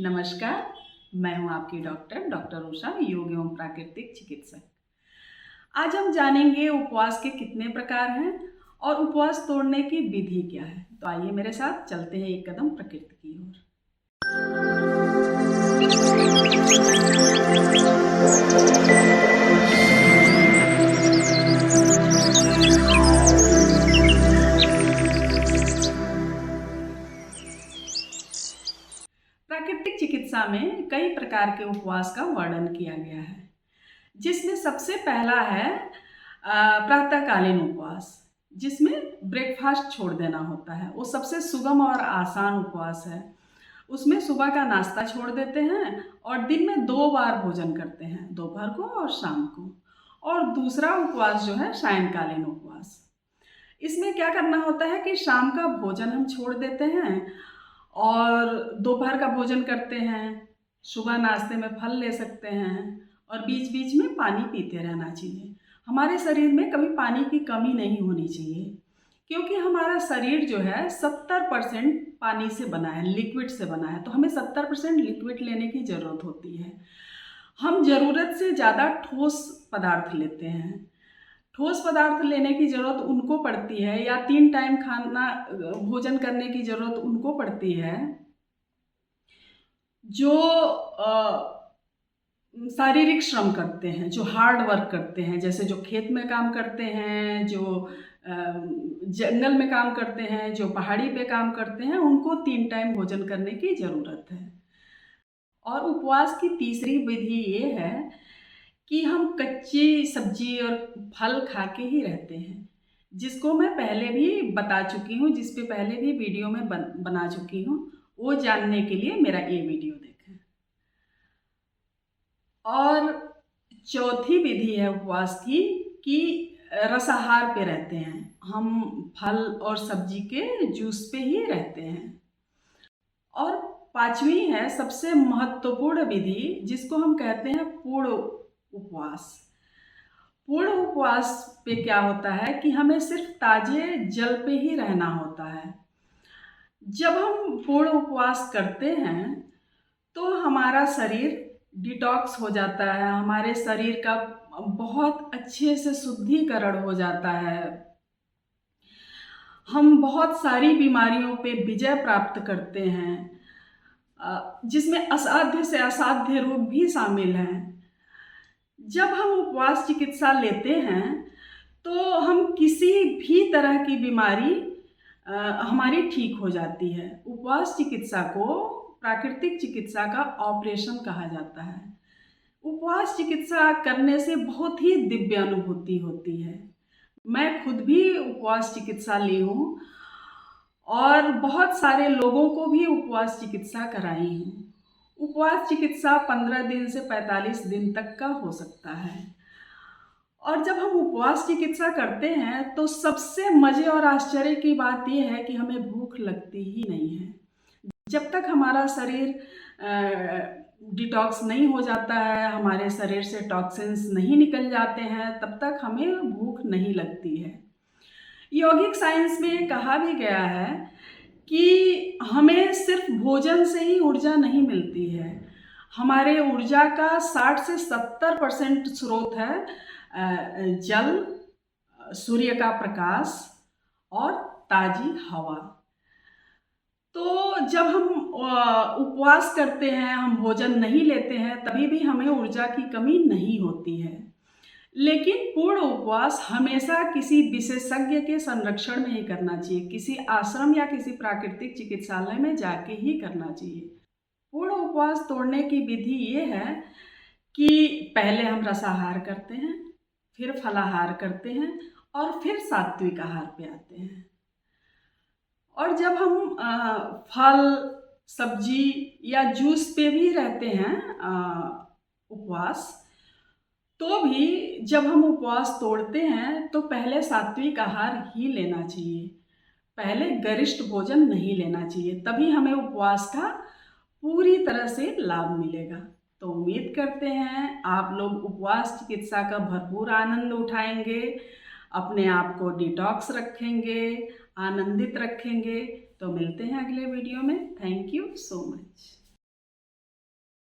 नमस्कार, मैं हूं आपकी डॉक्टर उषा, योग एवं प्राकृतिक चिकित्सक। आज हम जानेंगे उपवास के कितने प्रकार हैं और उपवास तोड़ने की विधि क्या है। तो आइए मेरे साथ चलते हैं एक कदम प्रकृति की ओर। प्राकृतिक चिकित्सा में कई प्रकार के उपवास का वर्णन किया गया है, जिसमें सबसे पहला है प्रातःकालीन उपवास, जिसमें ब्रेकफास्ट छोड़ देना होता है। वो सबसे सुगम और आसान उपवास है। उसमें सुबह का नाश्ता छोड़ देते हैं और दिन में 2 बार भोजन करते हैं, दोपहर को और शाम को। और दूसरा उपवास जो है सायंकालीन उपवास। इसमें क्या करना होता है कि शाम का भोजन हम छोड़ देते हैं और दोपहर का भोजन करते हैं। सुबह नाश्ते में फल ले सकते हैं और बीच बीच में पानी पीते रहना चाहिए। हमारे शरीर में कभी पानी की कमी नहीं होनी चाहिए, क्योंकि हमारा शरीर जो है 70% पानी से बना है, लिक्विड से बना है। तो हमें 70% लिक्विड लेने की ज़रूरत होती है। हम ज़रूरत से ज़्यादा ठोस पदार्थ लेते हैं। ठोस पदार्थ लेने की ज़रूरत उनको पड़ती है, या 3 टाइम खाना भोजन करने की ज़रूरत उनको पड़ती है जो शारीरिक श्रम करते हैं, जो हार्ड वर्क करते हैं, जैसे जो खेत में काम करते हैं, जो जंगल में काम करते हैं, जो पहाड़ी पे काम करते हैं, उनको 3 टाइम भोजन करने की ज़रूरत है। और उपवास की तीसरी विधि ये है कि हम कच्ची सब्जी और फल खा के ही रहते हैं, जिसको मैं पहले भी बता चुकी हूँ, जिस पे पहले भी वीडियो में बना चुकी हूँ। वो जानने के लिए मेरा ये वीडियो देखें। और चौथी विधि है उपवास की कि रसाहार पे रहते हैं। हम फल और सब्जी के जूस पे ही रहते हैं। और पांचवी है सबसे महत्वपूर्ण विधि, जिसको हम कहते हैं पूर्ण उपवास। पूर्ण उपवास पे क्या होता है कि हमें सिर्फ ताजे जल पे ही रहना होता है। जब हम पूर्ण उपवास करते हैं तो हमारा शरीर डिटॉक्स हो जाता है, हमारे शरीर का बहुत अच्छे से शुद्धिकरण हो जाता है। हम बहुत सारी बीमारियों पे विजय प्राप्त करते हैं, जिसमें असाध्य से असाध्य रोग भी शामिल हैं। जब हम उपवास चिकित्सा लेते हैं तो हम किसी भी तरह की बीमारी हमारी ठीक हो जाती है। उपवास चिकित्सा को प्राकृतिक चिकित्सा का ऑपरेशन कहा जाता है। उपवास चिकित्सा करने से बहुत ही दिव्य अनुभूति होती है। मैं खुद भी उपवास चिकित्सा ली हूँ और बहुत सारे लोगों को भी उपवास चिकित्सा कराई हूँ। उपवास चिकित्सा 15 दिन से 45 दिन तक का हो सकता है। और जब हम उपवास चिकित्सा करते हैं तो सबसे मज़े और आश्चर्य की बात यह है कि हमें भूख लगती ही नहीं है। जब तक हमारा शरीर डिटॉक्स नहीं हो जाता है, हमारे शरीर से टॉक्सिन्स नहीं निकल जाते हैं, तब तक हमें भूख नहीं लगती है। यौगिक साइंस में कहा भी गया है कि हमें सिर्फ भोजन से ही ऊर्जा नहीं मिलती है। हमारे ऊर्जा का 60 से 70% स्रोत है जल, सूर्य का प्रकाश और ताज़ी हवा। तो जब हम उपवास करते हैं, हम भोजन नहीं लेते हैं, तभी भी हमें ऊर्जा की कमी नहीं होती है। लेकिन पूर्ण उपवास हमेशा किसी विशेषज्ञ के संरक्षण में ही करना चाहिए, किसी आश्रम या किसी प्राकृतिक चिकित्सालय में जाके ही करना चाहिए। पूर्ण उपवास तोड़ने की विधि ये है कि पहले हम रसाहार करते हैं, फिर फलाहार करते हैं और फिर सात्विक आहार पे आते हैं। और जब हम फल, सब्जी या जूस पे भी रहते हैं उपवास, तो भी जब हम उपवास तोड़ते हैं तो पहले सात्विक आहार ही लेना चाहिए। पहले गरिष्ठ भोजन नहीं लेना चाहिए, तभी हमें उपवास का पूरी तरह से लाभ मिलेगा। तो उम्मीद करते हैं आप लोग उपवास चिकित्सा का भरपूर आनंद उठाएंगे, अपने आप को डिटॉक्स रखेंगे, आनंदित रखेंगे। तो मिलते हैं अगले वीडियो में। Thank you so much.